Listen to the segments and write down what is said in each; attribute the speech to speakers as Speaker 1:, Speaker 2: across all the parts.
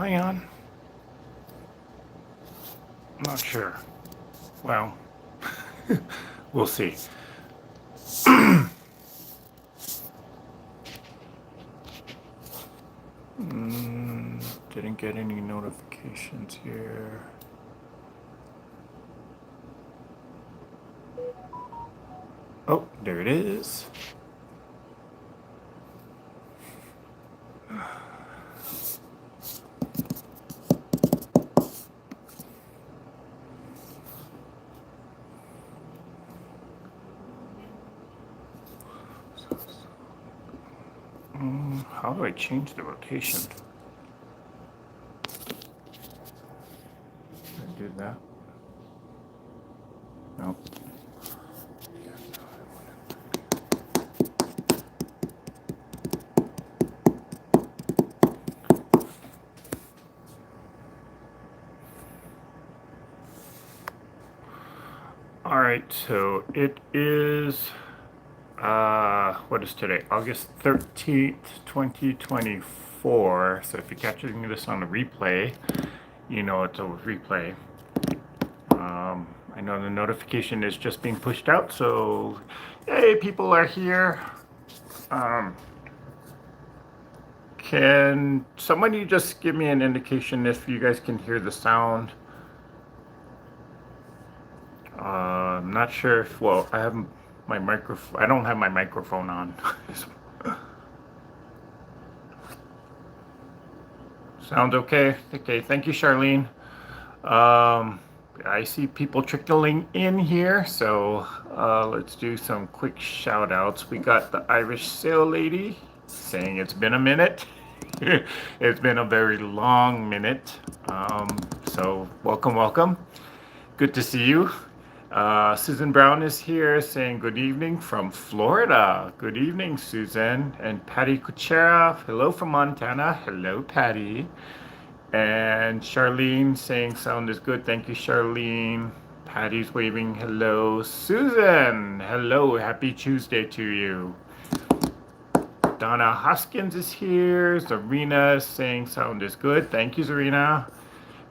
Speaker 1: Am I on? Not sure. Well, we'll see. Didn't get any notifications here. Oh, there it is. How do I change the rotation? Did I do that? No. All right, so it is, what is today? August 13th, 2024. So if you're catching this on a replay, you know it's a replay. I know the notification is just being pushed out, so hey, people are here. Can somebody just give me an indication if you guys can hear the sound? I'm not sure if, well, I have my microphone, I don't have my microphone on. Sounds okay? Okay, thank you, Charlene. I see people trickling in here, so let's do some quick shout outs. We got the Irish Sail Lady saying it's been a minute. It's been a very long minute. So welcome, welcome. Good to see you. Susan Brown is here saying good evening from Florida. Good evening, Susan. And Patty Kuchera, hello from Montana. Hello, Patty. And Charlene saying sound is good. Thank you, Charlene. Patty's waving hello. Susan, hello. Happy Tuesday to you. Donna Hoskins is here. Zarina is saying sound is good. Thank you, Zarina.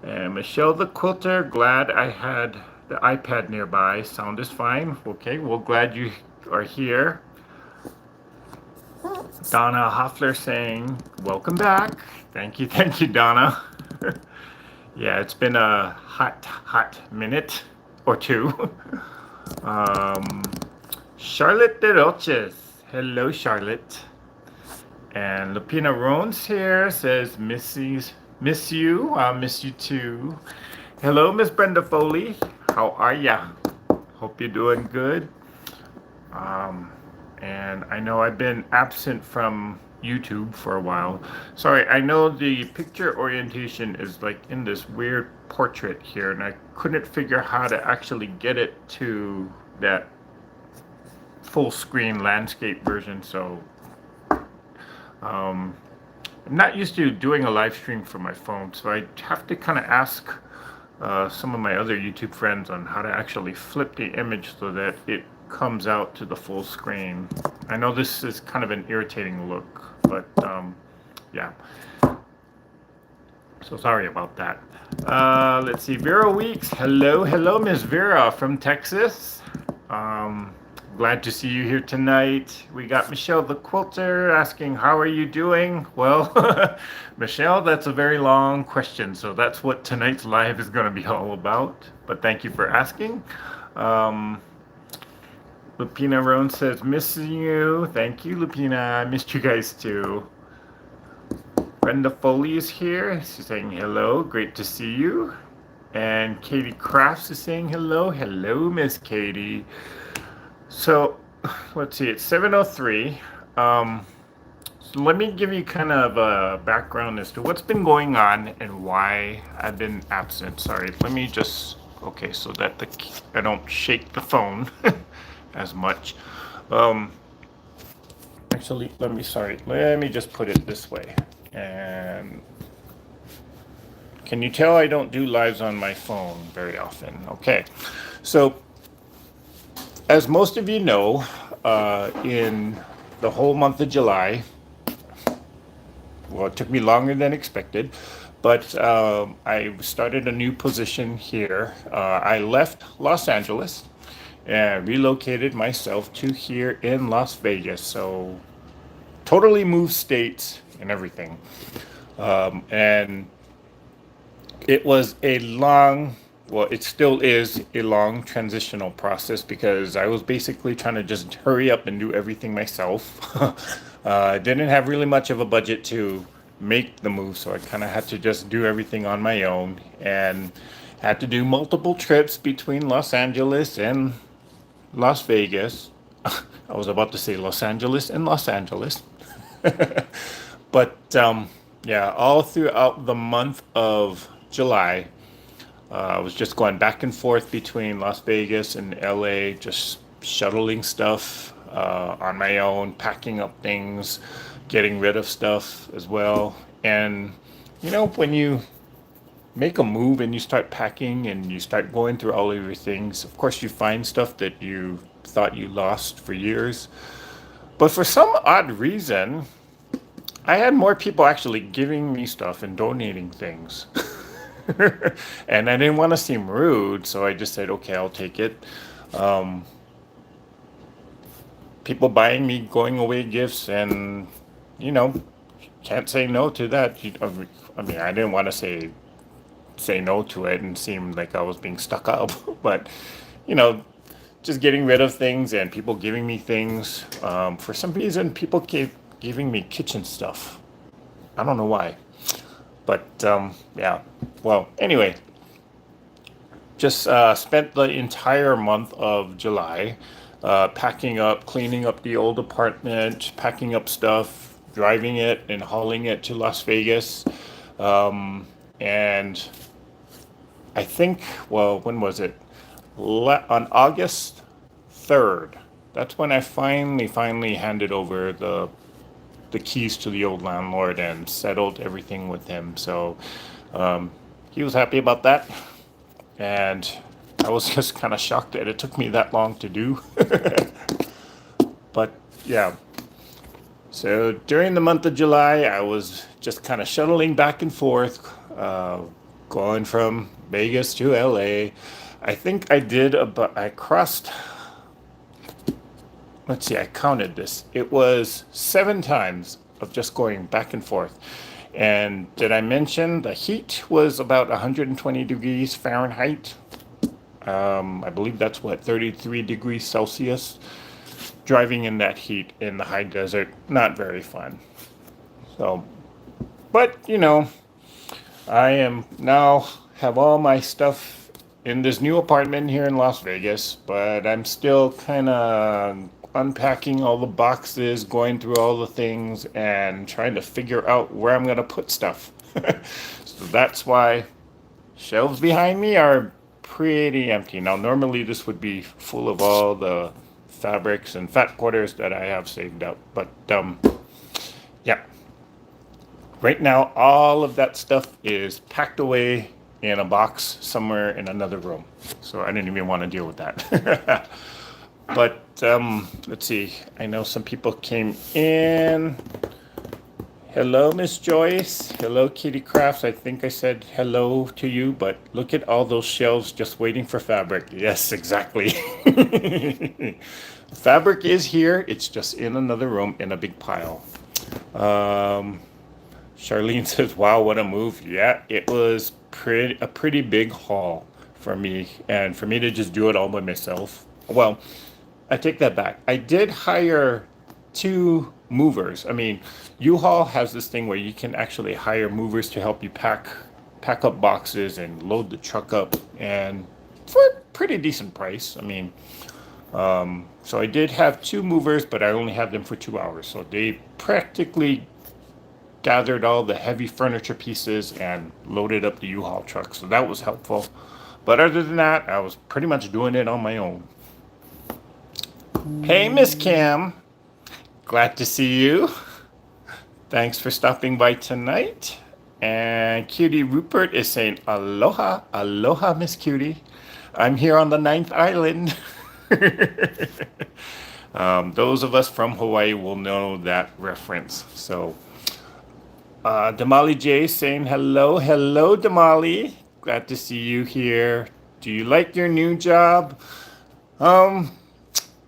Speaker 1: And Michelle the Quilter, glad I had the iPad nearby. Sound is fine. Okay, well, glad you are here. Donna Hoffler saying, welcome back. Thank you, Donna. Yeah, it's been a hot minute or two. Charlotte de Roches. Hello, Charlotte. And Lupina Rones here says, miss you. I'll miss you too. Hello, Miss Brenda Foley. How are ya? Hope you're doing good. And I know I've been absent from YouTube for a while. Sorry, I know the picture orientation is like in this weird portrait here, and I couldn't figure how to actually get it to that full screen landscape version, so I'm not used to doing a live stream from my phone, so I have to kind of ask some of my other YouTube friends on how to actually flip the image so that it comes out to the full screen. I know this is kind of an irritating look, but yeah. So sorry about that. Let's see, Vera Weeks. Hello, Miss Vera from Texas. Glad to see you here tonight. We got Michelle the Quilter asking, how are you doing? Well, Michelle, that's a very long question, so that's what tonight's live is going to be all about. But thank you for asking. Lupina Roan says, missing you. Thank you, Lupina. I missed you guys too. Brenda Foley is here. She's saying hello. Great to see you. And Katie Crafts is saying hello. Hello, Miss Katie. So, let's see. It's 7:03. So let me give you kind of a background as to what's been going on and why I've been absent. Sorry. Let me just... Okay, so that I don't shake the phone as much. Actually, let me just put it this way. And can you tell I don't do lives on my phone very often? Okay, so as most of you know, in the whole month of July, well, it took me longer than expected, But I started a new position here. I left Los Angeles and relocated myself to here in Las Vegas. So totally moved states and everything. And it was a long, well, it still is a long transitional process because I was basically trying to just hurry up and do everything myself. Didn't have really much of a budget to make the move, so I kind of had to just do everything on my own and had to do multiple trips between Los Angeles and Las Vegas. I was about to say Los Angeles and Los Angeles. But yeah, all throughout the month of July, I was just going back and forth between Las Vegas and LA, just shuttling stuff on my own, packing up things, getting rid of stuff as well. And when you make a move and you start packing and you start going through all of your things, of course, you find stuff that you thought you lost for years. But for some odd reason, I had more people actually giving me stuff and donating things. And I didn't want to seem rude, so I just said, okay, I'll take it. Um, People buying me going away gifts, and you know, can't say no to that. I mean, I didn't want to say no to it and seem like I was being stuck up, but you know, just getting rid of things and people giving me things. For some reason, people keep giving me kitchen stuff. I don't know why, but yeah. Well, anyway, just spent the entire month of July packing up, cleaning up the old apartment, packing up stuff, driving it, and hauling it to Las Vegas. And I think, well, when was it? On August 3rd. That's when I finally handed over the keys to the old landlord and settled everything with him. So um, he was happy about that, and I was just kind of shocked that it took me that long to do. But yeah, so during the month of July, I was just kind of shuttling back and forth, going from Vegas to LA. I think I did about, I crossed, let's see, I counted this. It was 7 times of just going back and forth. And did I mention the heat was about 120 degrees Fahrenheit? I believe that's what, 33 degrees Celsius. Driving in that heat in the high desert, not very fun. So, but I am now have all my stuff in this new apartment here in Las Vegas, but I'm still kind of unpacking all the boxes, going through all the things, and trying to figure out where I'm going to put stuff. So that's why shelves behind me are pretty empty. Now, normally this would be full of all the fabrics and fat quarters that I have saved up, but yeah. Right now, all of that stuff is packed away in a box somewhere in another room. So I didn't even want to deal with that. But let's see. I know some people came in. Hello, Miss Joyce. Hello, Kitty Crafts. I think I said hello to you, but look at all those shelves just waiting for fabric. Yes, exactly. Fabric is here. It's just in another room in a big pile. Um, Charlene says, "Wow, what a move!" Yeah, it was a pretty big haul for me, and for me to just do it all by myself. Well, I take that back. I did hire 2 movers. I mean, U-Haul has this thing where you can actually hire movers to help you pack up boxes and load the truck up, and for a pretty decent price. I mean, so I did have 2 movers, but I only had them for 2 hours. So they practically gathered all the heavy furniture pieces and loaded up the U-Haul truck. So that was helpful. But other than that, I was pretty much doing it on my own. Hey, Miss Cam. Glad to see you. Thanks for stopping by tonight. And Cutie Rupert is saying, aloha, aloha, Miss Cutie. I'm here on the 9th island. Those of us from Hawaii will know that reference. So Damali J saying hello. Hello, Damali. Glad to see you here. Do you like your new job? Um,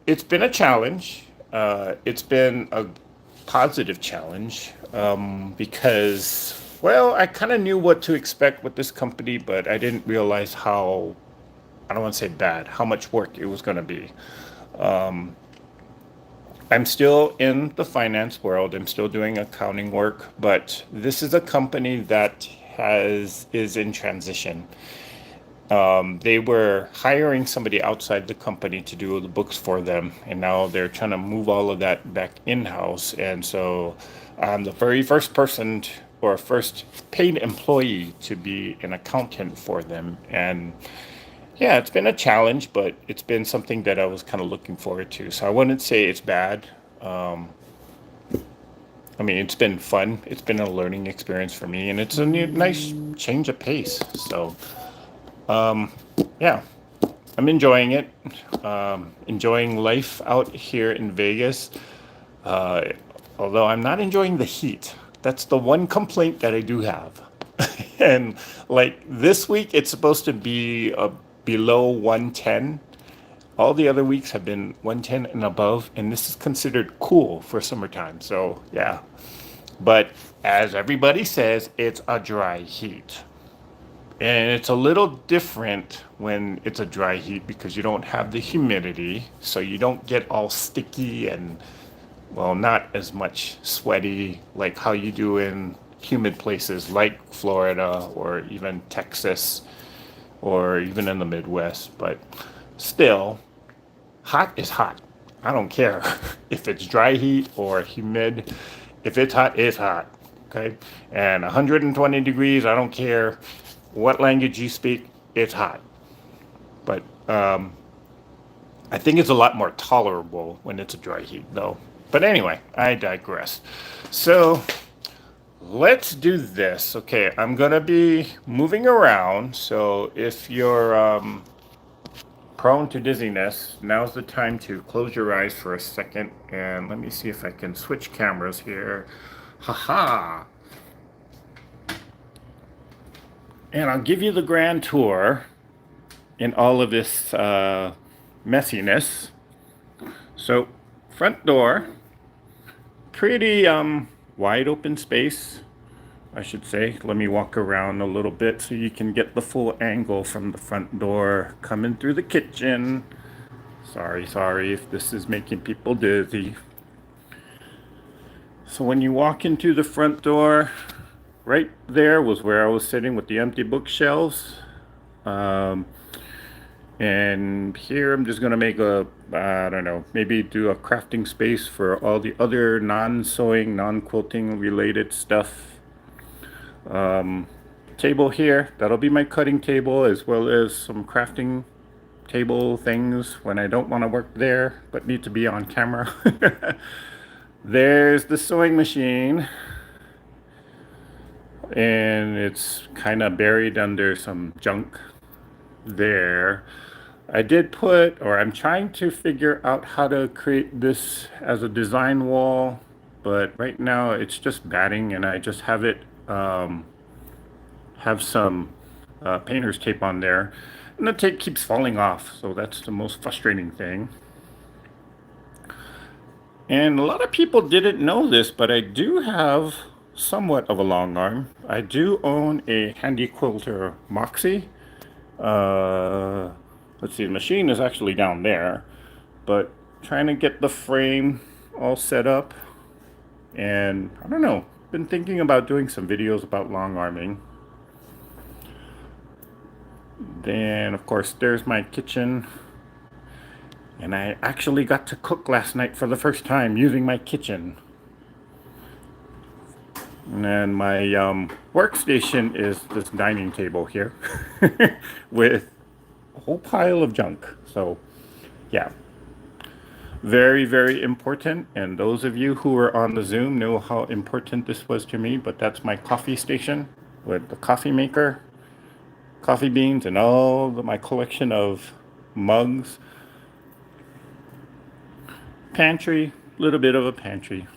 Speaker 1: it's been a challenge. It's been a positive challenge because, well, I kind of knew what to expect with this company, but I didn't realize how, I don't want to say bad, how much work it was going to be. I'm still in the finance world. I'm still doing accounting work, but this is a company that is in transition. They were hiring somebody outside the company to do the books for them, and now they're trying to move all of that back in-house. And so I'm the very first person or first paid employee to be an accountant for them. And yeah, it's been a challenge, but it's been something that I was kind of looking forward to. So I wouldn't say it's bad. I mean, it's been fun. It's been a learning experience for me, and it's a nice change of pace. So yeah, I'm enjoying it. Enjoying life out here in Vegas. Uh, Although I'm not enjoying the heat. That's the one complaint that I do have. And like this week, it's supposed to be below 110. All the other weeks have been 110 and above, and this is considered cool for summertime. So yeah, but as everybody says, it's a dry heat. And it's a little different when it's a dry heat because you don't have the humidity, so you don't get all sticky and, well, not as much sweaty like how you do in humid places like Florida or even Texas or even in the Midwest. But still, hot is hot. I don't care if it's dry heat or humid. If it's hot, it's hot. Okay? And 120 degrees, I don't care what language you speak, it's hot. But I think it's a lot more tolerable when it's a dry heat, though. But anyway, I digress. So let's do this. Okay, I'm going to be moving around. So if you're prone to dizziness, now's the time to close your eyes for a second. And let me see if I can switch cameras here. Haha. And I'll give you the grand tour in all of this messiness. So, front door, pretty wide open space, I should say. Let me walk around a little bit so you can get the full angle from the front door coming through the kitchen. Sorry if this is making people dizzy. So when you walk into the front door, right there was where I was sitting with the empty bookshelves. And here I'm just going to make a, I don't know, maybe do a crafting space for all the other non-sewing, non-quilting related stuff. Table here, that'll be my cutting table as well as some crafting table things when I don't want to work there but need to be on camera. There's the sewing machine. And it's kind of buried under some junk there. I did put, or I'm trying to figure out how to create this as a design wall, but right now it's just batting and I just have it, have some painter's tape on there. And the tape keeps falling off, so that's the most frustrating thing. And a lot of people didn't know this, but I do have somewhat of a long arm. I do own a Handy Quilter Moxie. Uh, let's see, the machine is actually down there, but trying to get the frame all set up. And I don't know, been thinking about doing some videos about long arming. Then, of course, there's my kitchen. And I actually got to cook last night for the first time using my kitchen. And then my workstation is this dining table here with a whole pile of junk. So, yeah, very, very important. And those of you who are on the Zoom know how important this was to me. But that's my coffee station with the coffee maker, coffee beans, and all my collection of mugs. Pantry, little bit of a pantry.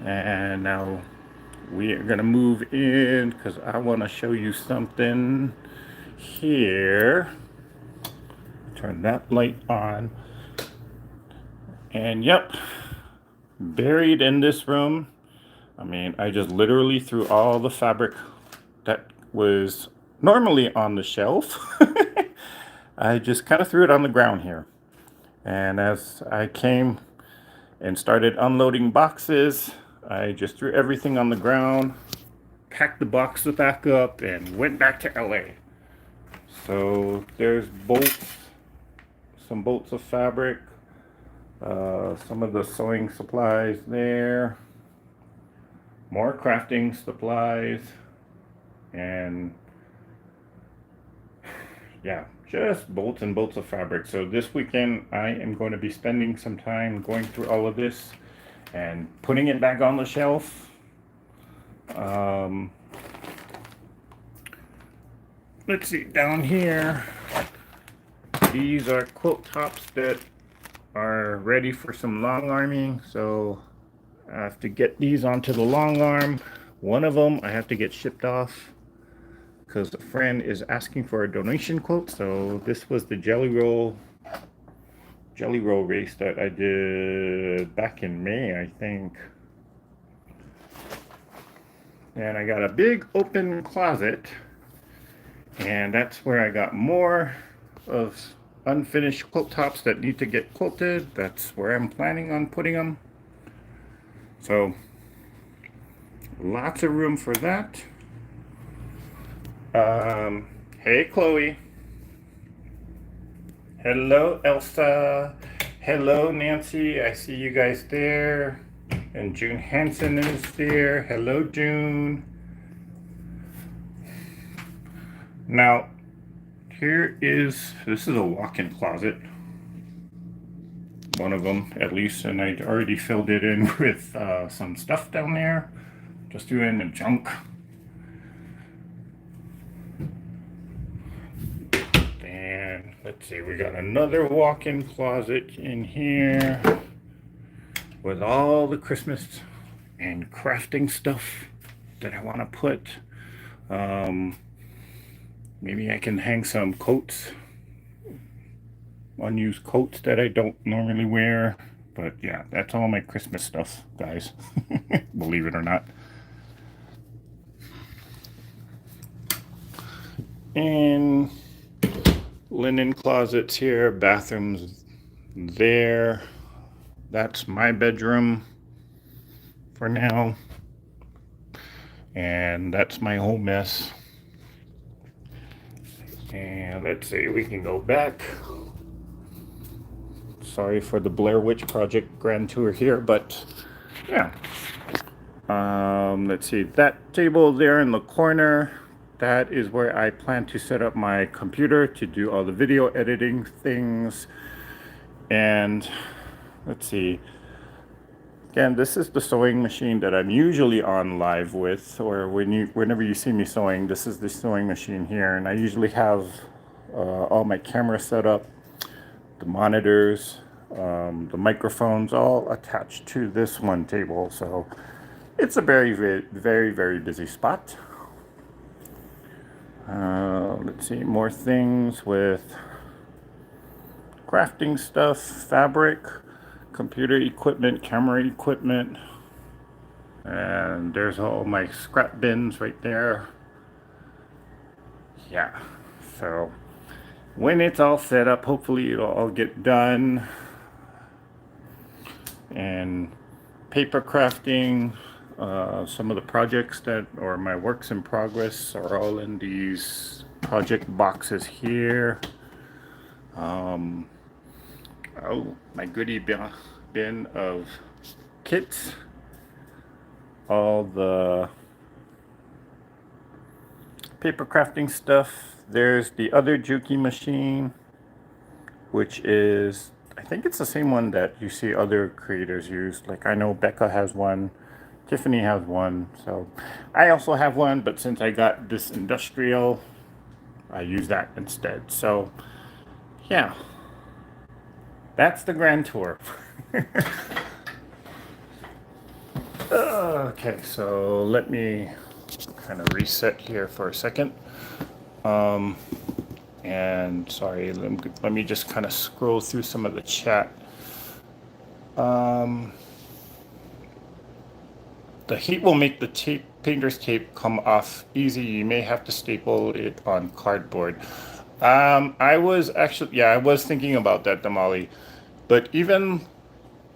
Speaker 1: And now we are gonna move in because I want to show you something here. Turn that light on. And yep, buried in this room, I mean, I just literally threw all the fabric that was normally on the shelf. I just kind of threw it on the ground here. And as I came and started unloading boxes, I just threw everything on the ground, packed the boxes back up, and went back to LA. So there's bolts, some bolts of fabric, some of the sewing supplies there, more crafting supplies, and yeah, just bolts and bolts of fabric. So this weekend I am going to be spending some time going through all of this and putting it back on the shelf. Let's see, down here, these are quilt tops that are ready for some long arming. So I have to get these onto the long arm. One of them I have to get shipped off because a friend is asking for a donation quote. So this was the jelly roll race that I did back in May, I think. And I got a big open closet, and that's where I got more of unfinished quilt tops that need to get quilted. That's where I'm planning on putting them. So lots of room for that. Hey Chloe. Hello Elsa. Hello Nancy. I see you guys there. And June Hansen is there. Hello June. Now, this is a walk-in closet. One of them at least, and I already filled it in with some stuff down there. Just doing the junk. And let's see, we got another walk-in closet in here with all the Christmas and crafting stuff that I want to put. Maybe I can hang some coats, unused coats that I don't normally wear. But yeah, that's all my Christmas stuff, guys. Believe it or not. And linen closets here, bathrooms there. That's my bedroom for now. And that's my whole mess. And let's see, we can go back. Sorry for the Blair Witch Project grand tour here, but yeah. Let's see, that table there in the corner, that is where I plan to set up my computer to do all the video editing things. And let's see, again, this is the sewing machine that I'm usually on live with, or whenever you see me sewing, this is the sewing machine here. And I usually have all my cameras set up, the monitors, the microphones all attached to this one table. So it's a very, very, very, very busy spot. Let's see, more things with crafting stuff, fabric, computer equipment, camera equipment, and there's all my scrap bins right there. Yeah, so when it's all set up, hopefully it'll all get done. And paper crafting, some of the projects that, or my works in progress, are all in these project boxes here. Oh, my goodie bin of kits, all the paper crafting stuff. There's the other Juki machine, which is, I think it's the same one that you see other creators use. Like I know Becca has one, Tiffany has one, so I also have one, but since I got this industrial, I use that instead. So yeah, that's the grand tour. Okay, so let me kind of reset here for a second. And sorry, let me just kind of scroll through some of the chat. The heat will make the painter's tape come off easy. You may have to staple it on cardboard. I was actually, yeah, I was thinking about that, Damali. But even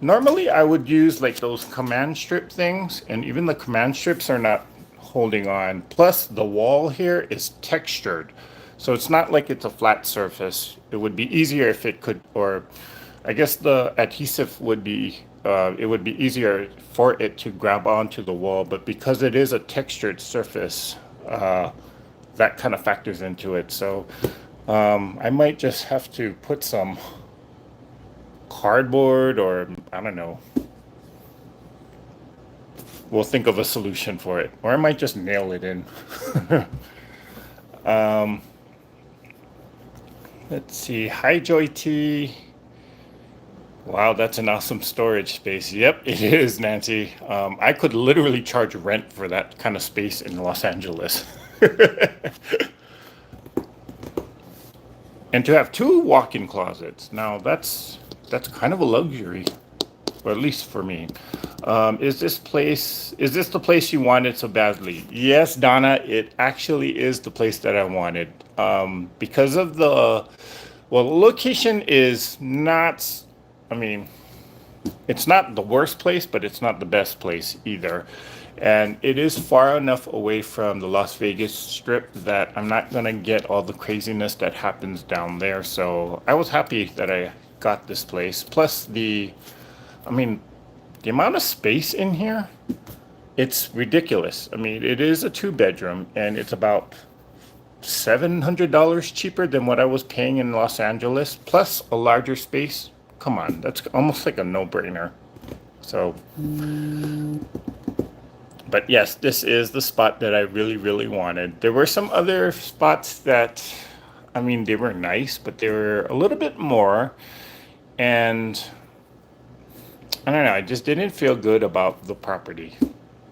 Speaker 1: normally I would use like those command strip things, and even the command strips are not holding on. Plus the wall here is textured. So it's not like it's a flat surface. It would be easier if it could, or I guess the adhesive would be, it would be easier for it to grab onto the wall, but because it is a textured surface, that kind of factors into it. So I might just have to put some cardboard, or I don't know. We'll think of a solution for it, or I might just nail it in. Let's see. Hi, Joy T. Wow, that's an awesome storage space. Yep, it is, Nancy. I could literally charge rent for that kind of space in Los Angeles. And to have two walk-in closets. Now that's kind of a luxury, or at least for me. Is this the place you wanted so badly? Yes, Donna, it actually is the place that I wanted. Because of the location is not, I mean, it's not the worst place, but it's not the best place either. And it is far enough away from the Las Vegas Strip that I'm not going to get all the craziness that happens down there. So I was happy that I got this place. Plus I mean, the amount of space in here, it's ridiculous. I mean, it is a 2-bedroom, and it's about $700 cheaper than what I was paying in Los Angeles, plus a larger space. Come on, that's almost like a no-brainer. So, but yes, this is the spot that I really, really wanted. There were some other spots that, I mean, they were nice, but they were a little bit more. And I don't know, I just didn't feel good about the property.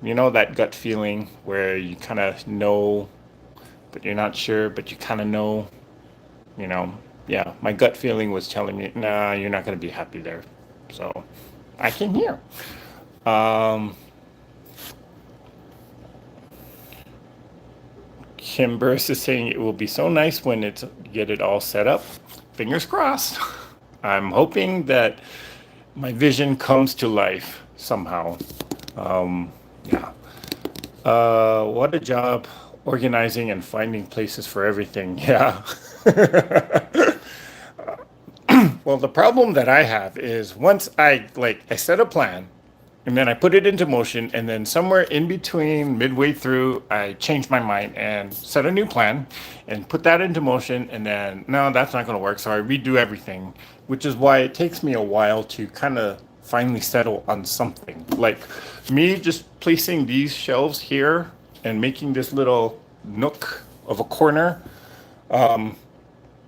Speaker 1: You know, that gut feeling where you kind of know, but you're not sure, but you kind of know, you know. Yeah, my gut feeling was telling me, nah, you're not going to be happy there. So I can hear. Kim Burris is saying it will be so nice when it's get it all set up. Fingers crossed. I'm hoping that my vision comes to life somehow. Yeah. What a job organizing and finding places for everything. Yeah. Well, the problem that I have is once I set a plan, and then I put it into motion, and then somewhere in between, midway through, I changed my mind and set a new plan and put that into motion, and then no, that's not going to work, so I redo everything, which is why it takes me a while to kind of finally settle on something. Like me just placing these shelves here and making this little nook of a corner.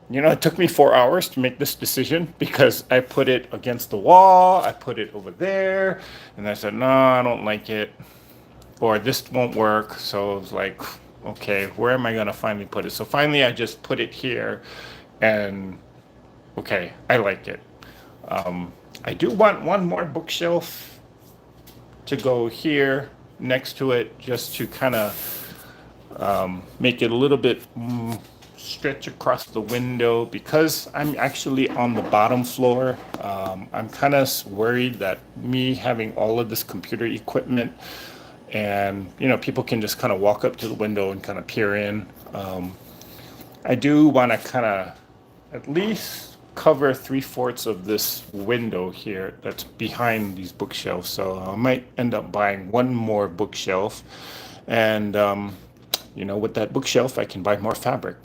Speaker 1: You know, it took me 4 hours to make this decision because I put it against the wall, I put it over there, and I said, no, I don't like it, or this won't work. So it was like, okay, where am I going to finally put it? So finally, I just put it here, and okay, I like it. I do want one more bookshelf to go here next to it, just to kind of make it a little bit stretch across the window, because I'm actually on the bottom floor. I'm kind of worried that me having all of this computer equipment, and you know, people can just kind of walk up to the window and kind of peer in. I do want to kind of at least cover 3/4 of this window here that's behind these bookshelves. So I might end up buying one more bookshelf, and you know, with that bookshelf I can buy more fabric.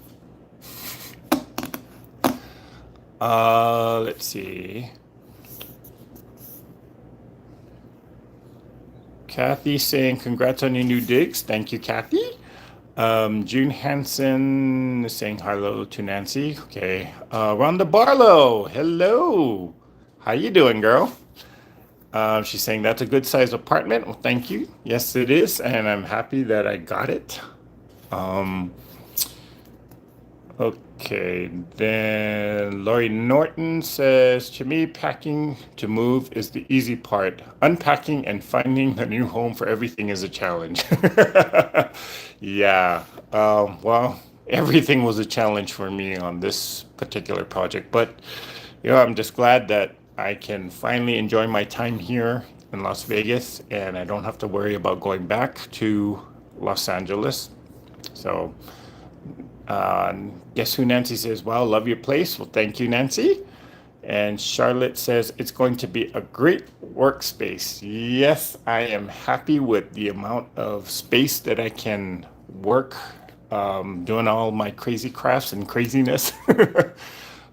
Speaker 1: Let's see. Kathy saying congrats on your new digs. Thank you, Kathy. June Hansen is saying hello to Nancy. Okay. Rhonda Barlow, hello. How you doing, girl? She's saying that's a good size apartment. Well, thank you. Yes, it is, and I'm happy that I got it. Um, okay, then Laurie Norton says, to me, packing to move is the easy part. Unpacking and finding a new home for everything is a challenge. Yeah, well, everything was a challenge for me on this particular project, but I'm just glad that I can finally enjoy my time here in Las Vegas and I don't have to worry about going back to Los Angeles. So, uh, guess who Nancy says, well, love your place. Well, thank you, Nancy. And Charlotte says it's going to be a great workspace. Yes, I am happy with the amount of space that I can work doing all my crazy crafts and craziness.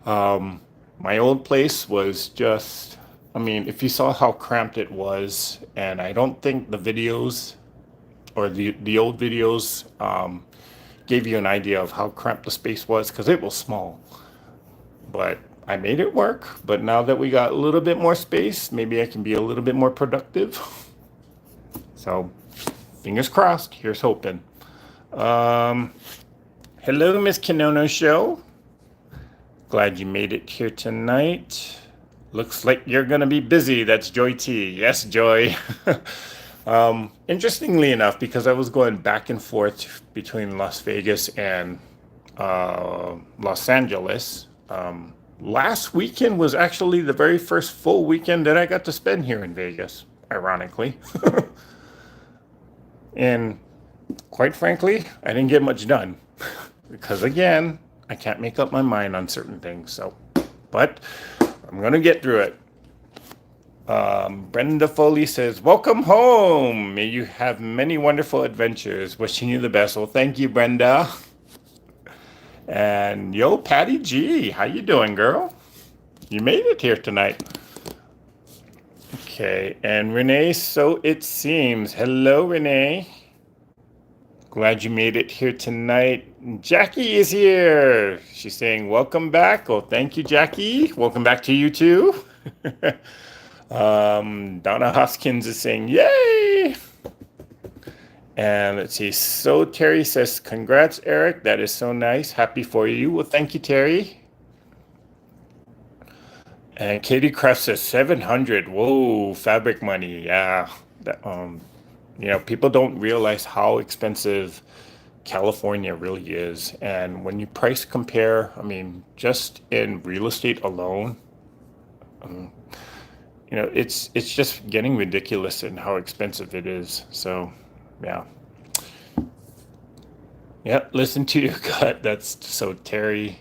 Speaker 1: um, my old place was just, I mean, if you saw how cramped it was, and I don't think the videos or the old videos gave you an idea of how cramped the space was because it was small. But I made it work. But now that we got a little bit more space, maybe I can be a little bit more productive. So, fingers crossed. Here's hoping. Um, Hello, Miss Kinono Show. Glad you made it here tonight. Looks like you're gonna be busy. That's Joy T. Yes, Joy. Interestingly enough, because I was going back and forth between Las Vegas and Los Angeles, last weekend was actually the very first full weekend that I got to spend here in Vegas, ironically. And quite frankly, I didn't get much done because, again, I can't make up my mind on certain things. So, but I'm going to get through it. Brenda Foley says, welcome home. May you have many wonderful adventures. Wishing you the best. Well, thank you, Brenda. And yo, Patty G, how you doing, girl? You made it here tonight. Okay, and Renee, so it seems. Hello, Renee. Glad you made it here tonight. Jackie is here. She's saying, welcome back. Oh, thank you, Jackie. Welcome back to you, too. Donna Hoskins is saying, yay. And let's see. So Terry says, congrats, Eric. That is so nice. Happy for you. Well, thank you, Terry. And Katie Kraft says 700. Whoa, fabric money. Yeah. That, people don't realize how expensive California really is. And when you price compare, I mean, just in real estate alone, it's just getting ridiculous in how expensive it is. So, yeah. Yep, listen to your gut. That's so Terry.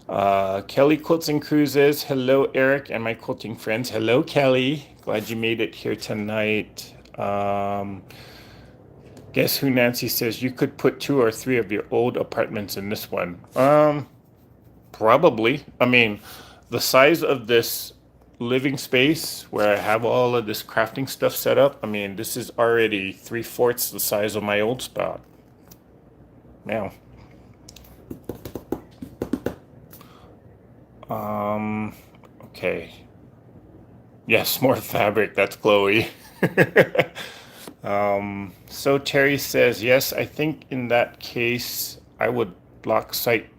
Speaker 1: Kelly Quilts and Cruises. Hello, Eric and my quilting friends. Hello, Kelly. Glad you made it here tonight. Guess who Nancy says you could put 2 or 3 of your old apartments in this one? Probably. I mean, the size of this living space where I have all of this crafting stuff set up, I mean, this is already 3/4 the size of my old spot. Now, okay. Yes, more fabric. That's Chloe. So Terry says, yes, I think in that case, I would block sight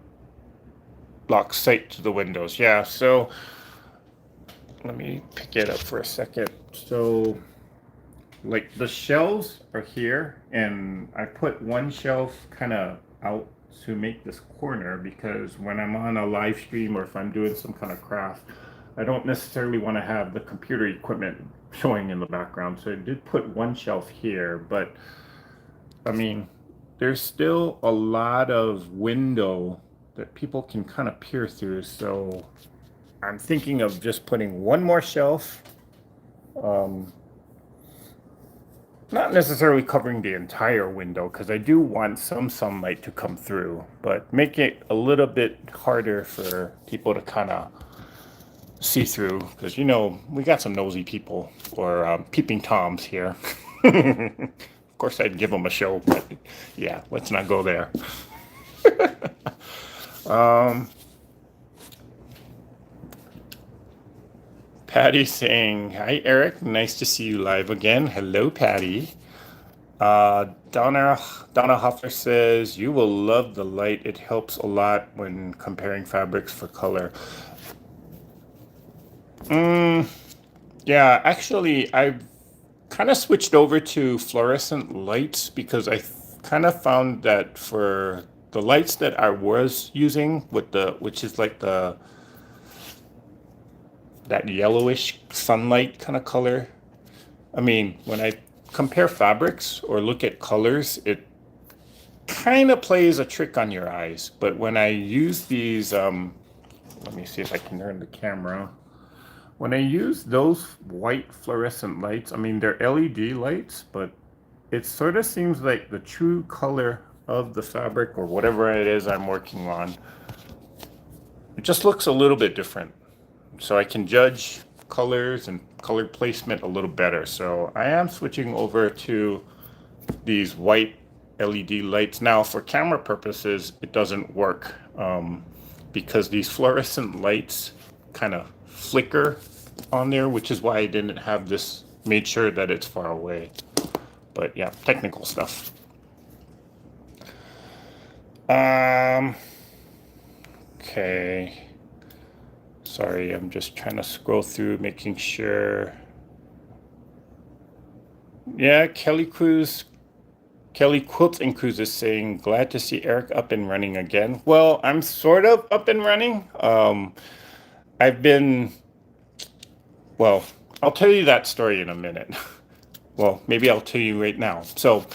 Speaker 1: to the windows. Yeah, so let me pick it up for a second. So, like, the shelves are here, and I put one shelf kind of out to make this corner because when I'm on a live stream or if I'm doing some kind of craft, I don't necessarily want to have the computer equipment showing in the background. So I did put one shelf here, but I mean, there's still a lot of window that people can kind of peer through. So I'm thinking of just putting one more shelf. Not necessarily covering the entire window because I do want some sunlight to come through, but make it a little bit harder for people to kind of see through because we got some nosy people or peeping toms here. Of course, I'd give them a show, but yeah, let's not go there. Patty saying, "Hi, Eric. Nice to see you live again." Hello, Patty. Donna Hoffer says, "You will love the light. It helps a lot when comparing fabrics for color." Mm, yeah, actually, I've kind of switched over to fluorescent lights because I kind of found that for the lights that I was using with which is like that yellowish sunlight kind of color. I mean, when I compare fabrics or look at colors, it kind of plays a trick on your eyes. But when I use these, let me see if I can turn the camera. When I use those white fluorescent lights, I mean, they're LED lights, but it sort of seems like the true color of the fabric or whatever it is I'm working on. It just looks a little bit different. So I can judge colors and color placement a little better. So I am switching over to these white LED lights. Now for camera purposes, it doesn't work because these fluorescent lights kind of flicker on there, which is why I didn't have this made sure that it's far away. But yeah, technical stuff. Okay. Sorry, I'm just trying to scroll through, making sure. Yeah, Kelly Quilts and Cruz is saying, "Glad to see Eric up and running again." Well, I'm sort of up and running. I've been, well, I'll tell you that story in a minute. Well, maybe I'll tell you right now. So,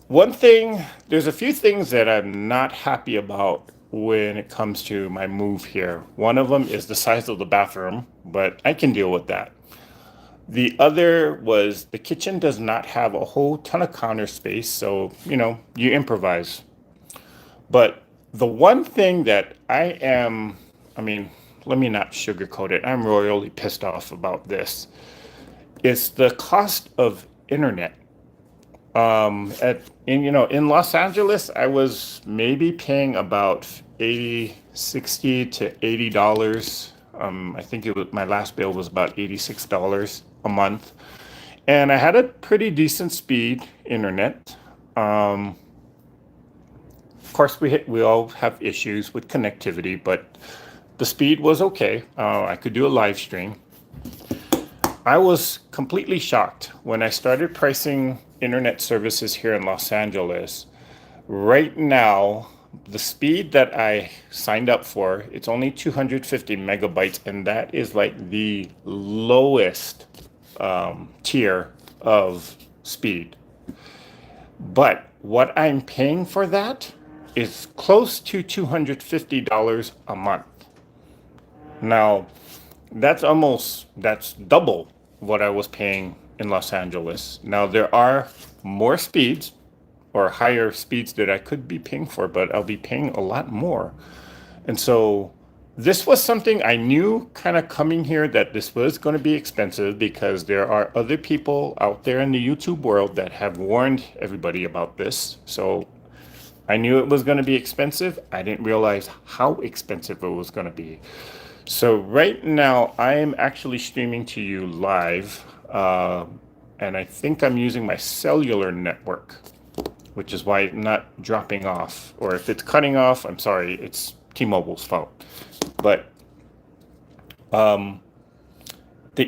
Speaker 1: there's a few things that I'm not happy about when it comes to my move here. One of them is the size of the bathroom, but I can deal with that. The other was the kitchen does not have a whole ton of counter space, so, you improvise. But the one thing that I mean, let me not sugarcoat it. I'm royally pissed off about this. It's the cost of internet. In Los Angeles, I was maybe paying about 60 to $80. I think my last bill was about $86 a month, and I had a pretty decent speed internet. Um, of course, we all have issues with connectivity, but the speed was okay. I could do a live stream. I was completely shocked when I started pricing internet services here in Los Angeles. Right now, the speed that I signed up for, it's only 250 megabytes, and that is like the lowest tier of speed. But what I'm paying for that is close to $250 a month. Now, that's double what I was paying in Los Angeles. Now there are more speeds or higher speeds that I could be paying for, but I'll be paying a lot more. And so this was something I knew kind of coming here that this was going to be expensive because there are other people out there in the YouTube world that have warned everybody about this. So I knew it was going to be expensive. I didn't realize how expensive it was going to be. So right now I am actually streaming to you live, and I think I'm using my cellular network, which is why it's not dropping off. Or if it's cutting off, I'm sorry, it's T-Mobile's fault. But the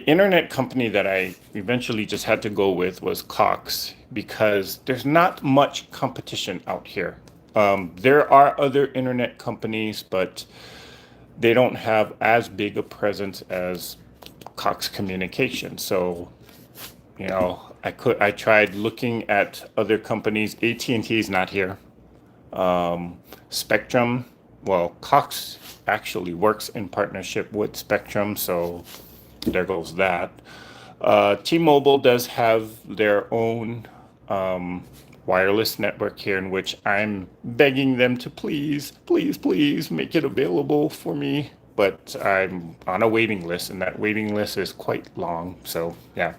Speaker 1: internet company that I eventually just had to go with was Cox because there's not much competition out here. There are other internet companies, but they don't have as big a presence as Cox Communications. So, I tried looking at other companies. AT&T is not here. Spectrum, well, Cox actually works in partnership with Spectrum, so there goes that. T-Mobile does have their own wireless network here, in which I'm begging them to please, please, please make it available for me. But I'm on a waiting list, and that waiting list is quite long. So, yeah.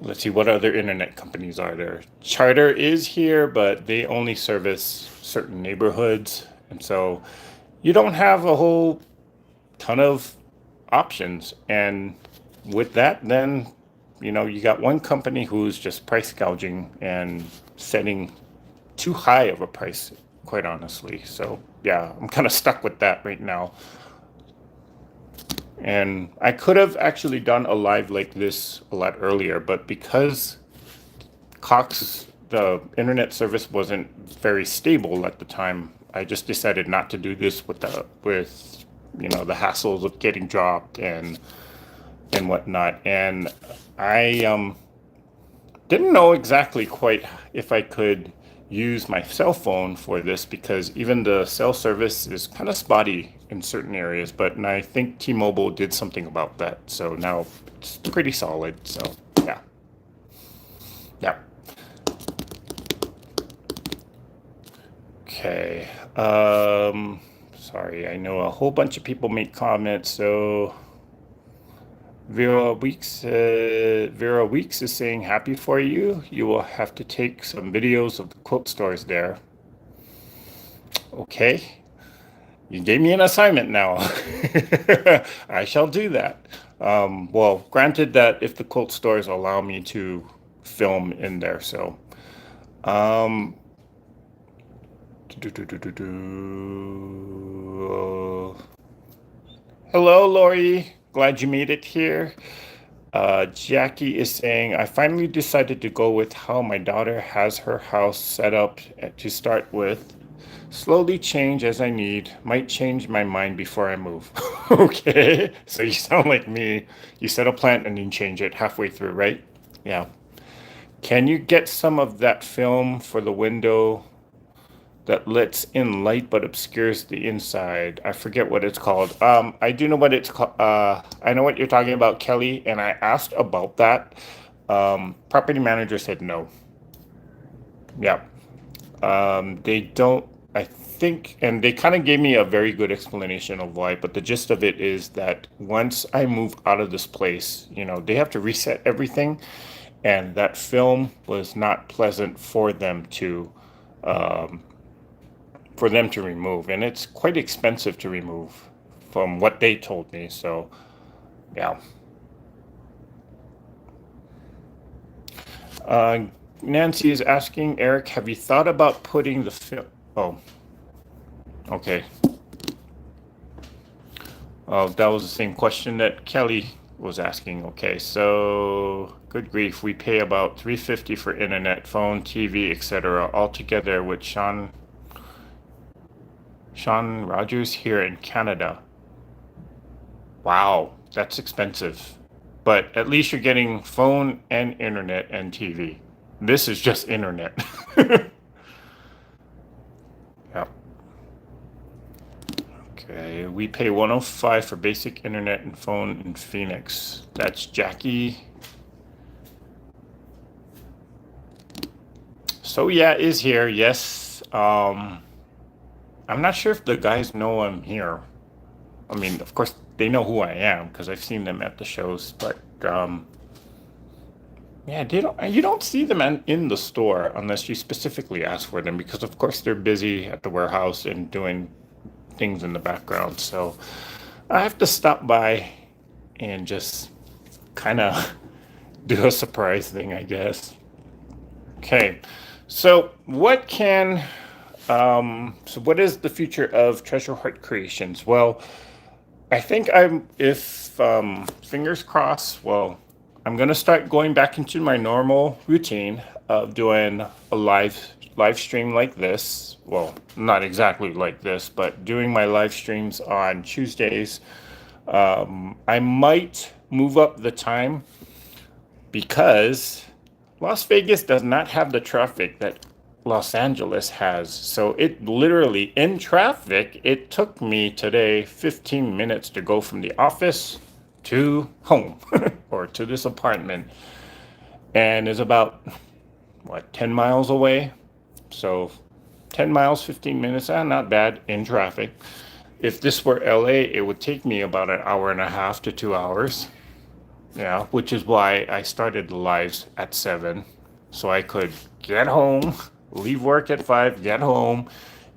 Speaker 1: Let's see, what other internet companies are there? Charter is here, but they only service certain neighborhoods. And so you don't have a whole ton of options. And with that, then, you got one company who's just price gouging and setting too high of a price, quite honestly. So, yeah, I'm kind of stuck with that right now. And I could have actually done a live like this a lot earlier, but because Cox, the internet service wasn't very stable at the time, I just decided not to do this with the hassles of getting dropped and whatnot. And I didn't know exactly quite if I could use my cell phone for this because even the cell service is kind of spotty in certain areas. But and I think T-Mobile did something about that, so now it's pretty solid. So yeah, yeah. Okay. Sorry, I know a whole bunch of people make comments, so Vera Weeks is saying happy for you. You will have to take some videos of the quilt stores there. Okay. You gave me an assignment now. I shall do that. Well, granted that if the quilt stores allow me to film in there, so um hello, Lori. Glad you made it here. Jackie is saying, I finally decided to go with how my daughter has her house set up to start with. Slowly change as I need. Might change my mind before I move. Okay, so you sound like me. You set a plant and then change it halfway through, right? Yeah. Can you get some of that film for the window that lets in light but obscures the inside? I forget what it's called. I do know what it's called. I know what you're talking about, Kelly, and I asked about that. Property manager said no. Yeah. They don't, I think, and they kind of gave me a very good explanation of why, but the gist of it is that once I move out of this place, they have to reset everything, and that film was not pleasant um, for them to remove, and it's quite expensive to remove from what they told me. So, yeah. Uh, Nancy is asking, Eric, have you thought about putting the film? Oh, okay. Oh, that was the same question that Kelly was asking. Okay, so good grief, we pay about $350 for internet, phone, TV, etc. altogether with Sean Rogers here in Canada. Wow, that's expensive. But at least you're getting phone and internet and TV. This is just internet. Yeah. Okay, we pay 105 for basic internet and phone in Phoenix. That's Jackie. So yeah, is here. Yes. I'm not sure if the guys know I'm here. I mean, of course they know who I am because I've seen them at the shows, but yeah, you don't see them in the store unless you specifically ask for them because of course they're busy at the warehouse and doing things in the background. So I have to stop by and just kind of do a surprise thing, I guess. Okay. So what is the future of Treasure Heart Creations? Well, I think if fingers crossed, well, I'm gonna start going back into my normal routine of doing a live stream like this. Well, not exactly like this, but doing my live streams on Tuesdays. I might move up the time because Las Vegas does not have the traffic that Los Angeles has. So it literally, in traffic, it took me today 15 minutes to go from the office to home or to this apartment. And is about, what, 10 miles away? So 10 miles, 15 minutes, not bad in traffic. If this were LA, it would take me about an hour and a half to 2 hours. Yeah, which is why I started the lives at 7, so I could get home, leave work at 5, get home,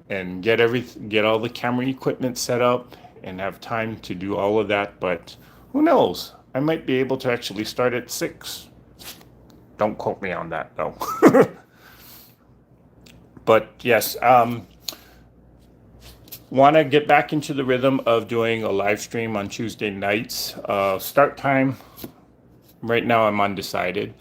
Speaker 1: and get all the camera equipment set up and have time to do all of that, but who knows? I might be able to actually start at 6. Don't quote me on that though. But yes, want to get back into the rhythm of doing a live stream on Tuesday nights. Start time, right now I'm undecided.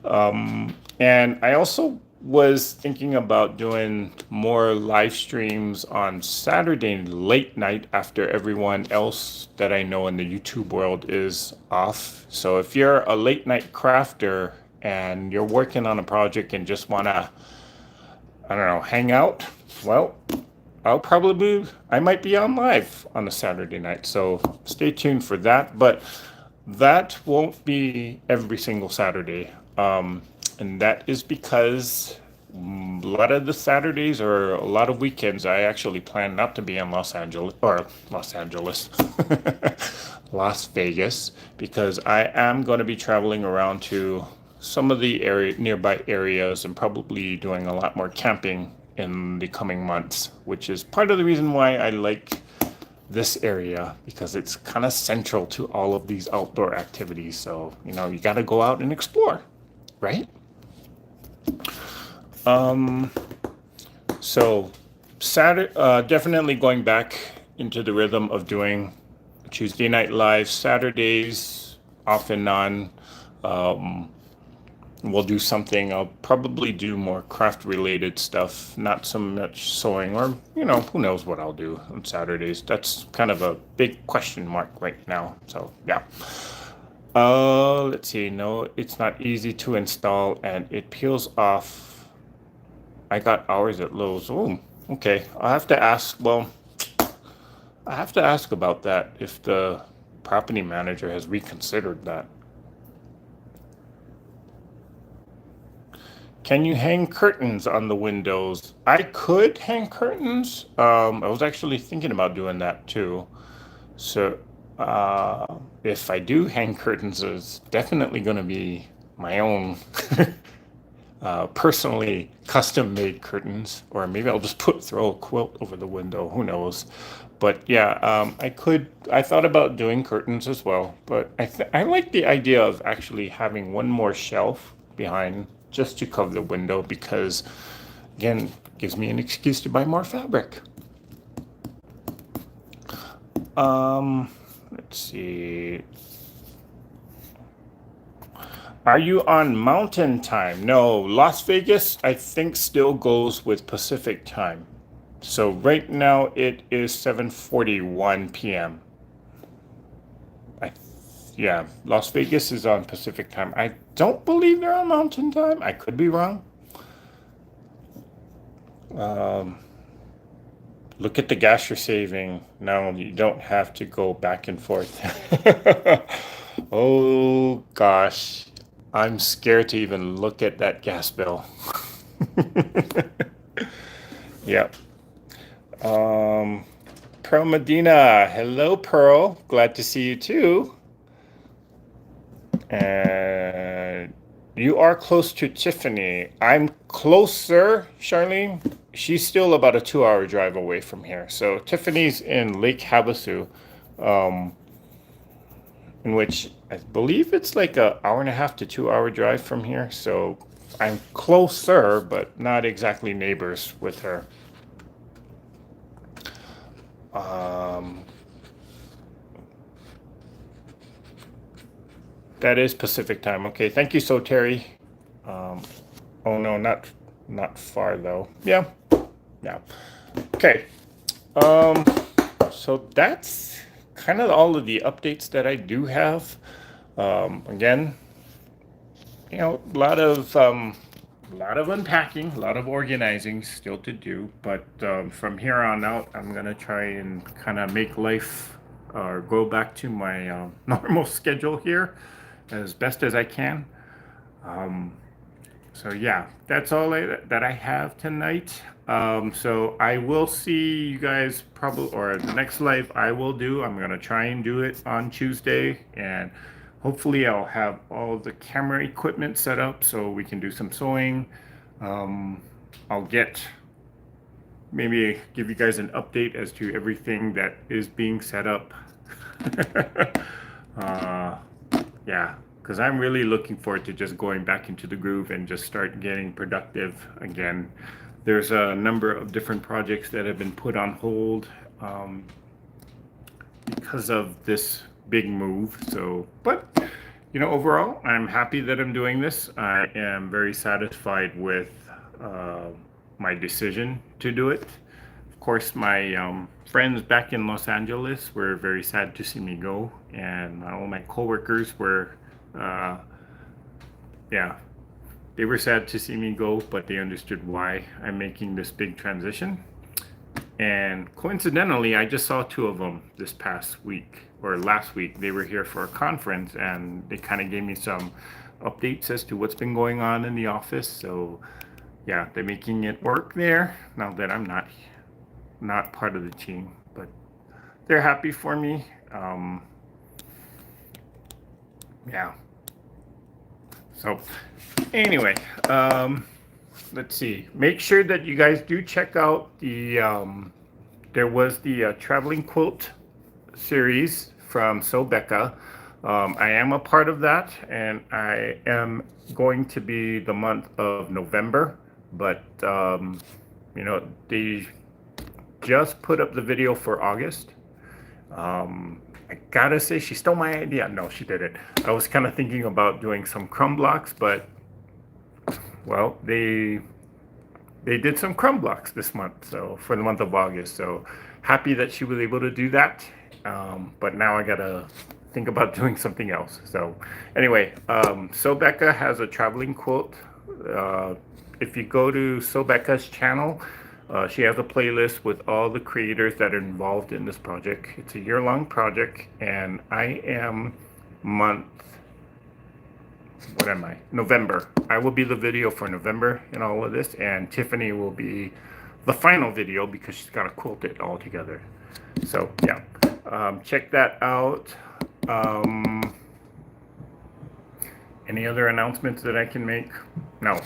Speaker 1: And I also was thinking about doing more live streams on Saturday late night after everyone else that I know in the YouTube world is off. So if you're a late night crafter and you're working on a project and just want to, I don't know, hang out, well, I might be on live on a Saturday night. So stay tuned for that. But that won't be every single Saturday. And that is because a lot of the Saturdays or a lot of weekends, I actually plan not to be in Los Angeles, Las Vegas, because I am going to be traveling around to some of the nearby areas and probably doing a lot more camping in the coming months, which is part of the reason why I like this area, because it's kind of central to all of these outdoor activities. So, you got to go out and explore, right? So Saturday, definitely going back into the rhythm of doing Tuesday night live, Saturdays off and on. We'll do something. I'll probably do more craft related stuff, not so much sewing, or who knows what I'll do on Saturdays. That's kind of a big question mark right now. So yeah. Let's see. No, it's not easy to install and it peels off. I got ours at Lowe's. Oh, okay. I have to ask. Well, I have to ask about that if the property manager has reconsidered that. Can you hang curtains on the windows? I could hang curtains. I was actually thinking about doing that too. So if I do hang curtains, it's definitely going to be my own personally custom made curtains, or maybe I'll just throw a quilt over the window. Who knows? But yeah, I thought about doing curtains as well, but I like the idea of actually having one more shelf behind just to cover the window, because again, gives me an excuse to buy more fabric. Let's see. Are you on Mountain Time? No, Las Vegas, I think, still goes with Pacific Time. So right now it is 7:41 p.m. Yeah, Las Vegas is on Pacific Time. I don't believe they're on Mountain Time. I could be wrong. Look at the gas you're saving. No, you don't have to go back and forth. Oh gosh, I'm scared to even look at that gas bill. Yep. Pearl Medina. Hello, Pearl. Glad to see you too. And you are close to Tiffany. I'm closer, Charlene. She's still about a 2-hour drive away from here. So Tiffany's in Lake Havasu, in which I believe it's like an hour and a half to 2-hour drive from here. So I'm closer, but not exactly neighbors with her. That is Pacific Time. Okay, thank you, so Terry. Oh no, not far though. Yeah. Okay. So that's kind of all of the updates that I do have. Again, a lot of unpacking, a lot of organizing still to do. But from here on out, I'm gonna try and kind of make life or go back to my normal schedule here as best as I can. So yeah, that's all that I have tonight. So I will see you guys probably, or the next live I will do, I'm gonna try and do it on Tuesday, and hopefully I'll have all the camera equipment set up so we can do some sewing. I'll get maybe give you guys an update as to everything that is being set up. uh, yeah, because I'm really looking forward to just going back into the groove and just start getting productive again. There's a number of different projects that have been put on hold because of this big move. So, but overall, I'm happy that I'm doing this. I am very satisfied with my decision to do it. Of course, my friends back in Los Angeles were very sad to see me go, and all my coworkers were, uh, yeah, they were sad to see me go, but they understood why I'm making this big transition. And coincidentally, I just saw two of them this past week or last week. They were here for a conference, and they kind of gave me some updates as to what's been going on in the office. So, yeah, they're making it work there now that I'm not part of the team, but they're happy for me. Yeah. So, anyway, let's see. Make sure that you guys do check out the. There was the traveling quilt series from Sobeka. I am a part of that, and I am going to be the month of November. But they just put up the video for August. I gotta say, she stole my idea. No, she didn't. I was kind of thinking about doing some crumb blocks, but well, they did some crumb blocks this month, so for the month of August. So happy that she was able to do that. But now I gotta think about doing something else. So anyway, Sobeka has a traveling quilt. If you go to Sobeka's channel, she has a playlist with all the creators that are involved in this project. It's a year-long project, and I am November. I will be the video for November in all of this, and Tiffany will be the final video because she's got to quilt it all together. So yeah, check that out. Any other announcements that I can make? No.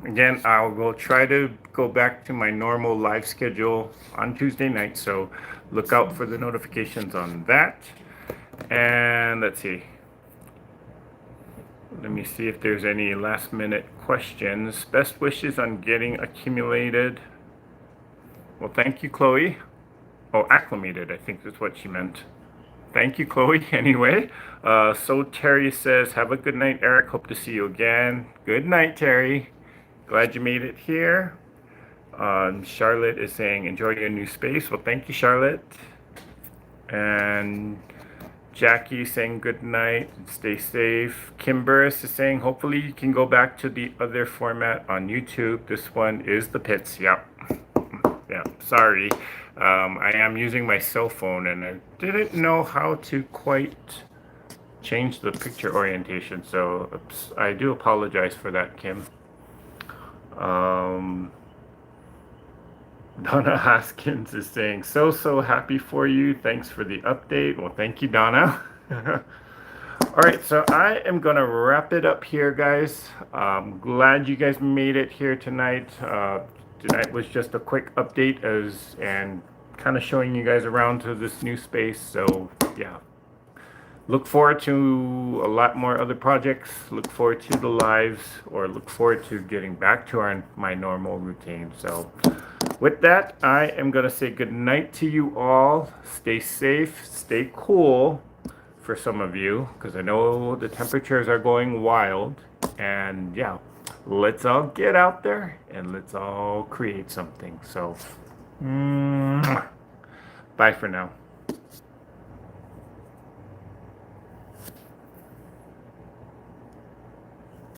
Speaker 1: Again, I will try to go back to my normal live schedule on Tuesday night, so look out for the notifications on that. And let's see. Let me see if there's any last minute questions. Best wishes on getting accumulated. Well, thank you, Chloe. Oh, acclimated, I think that's what she meant. Thank you, Chloe, anyway. So Terry says, have a good night, Eric. Hope to see you again. Good night, Terry. Glad you made it here. Charlotte is saying, enjoy your new space. Well, thank you, Charlotte. And Jackie saying good night, stay safe. Kimberis is saying hopefully you can go back to the other format on YouTube. This one is the pits. Yep. Yeah, sorry. I am using my cell phone and I didn't know how to quite change the picture orientation. So oops, I do apologize for that, Kim. Donna Haskins is saying, so happy for you. Thanks for the update. Well, thank you, Donna. All right, so I am going to wrap it up here, guys. I'm glad you guys made it here tonight. Tonight was just a quick update and kind of showing you guys around to this new space. So, yeah. Look forward to a lot more other projects. Look forward to the lives, or look forward to getting back to my normal routine. So with that, I am going to say good night to you all. Stay safe, stay cool for some of you, because I know the temperatures are going wild. And yeah, let's all get out there and let's all create something. So, bye for now.